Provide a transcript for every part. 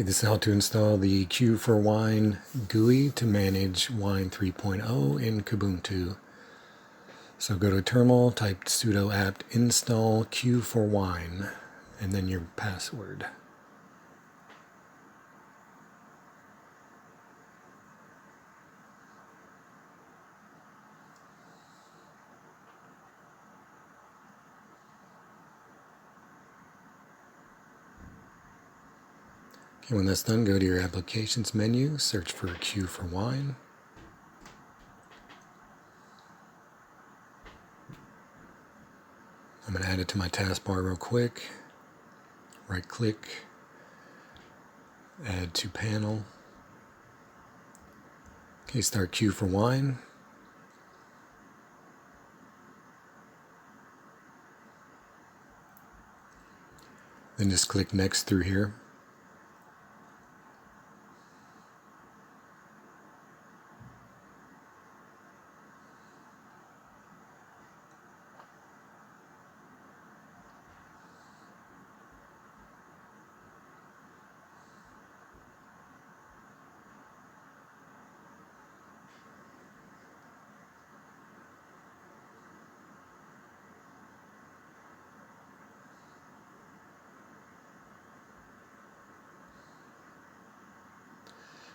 This is how to install the Q4Wine GUI to manage Wine 3.0 in Kubuntu. So go to terminal, type sudo apt install Q4Wine, and then your password. Okay, when that's done, go to your applications menu, search for Q4Wine. I'm going to add it to my taskbar real quick. Right click, add to panel. Okay, start Q4Wine. Then just click next through here.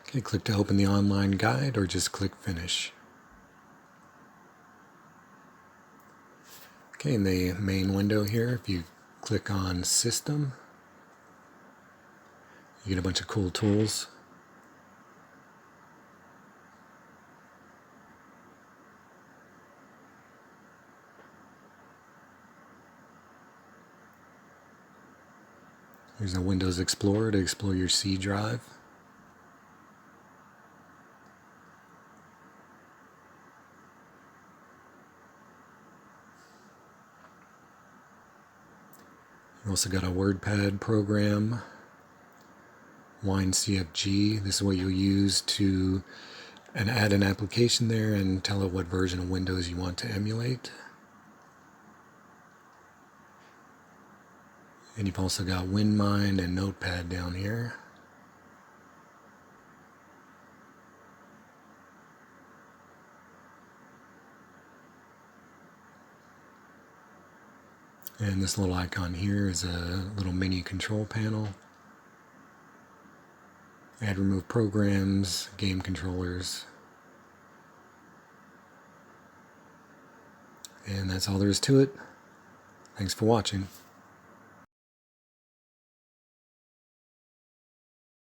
Okay, click to open the online guide or just click finish. Okay, in the main window here, if you click on System, you get a bunch of cool tools. There's a Windows Explorer to explore your C drive. You also got a WordPad program, Wine CFG. This is what you'll use to add an application there and tell it what version of Windows you want to emulate. And you've also got WinMind and Notepad down here. And this little icon here is a little mini control panel. Add, remove programs, game controllers. And that's all there is to it. Thanks for watching.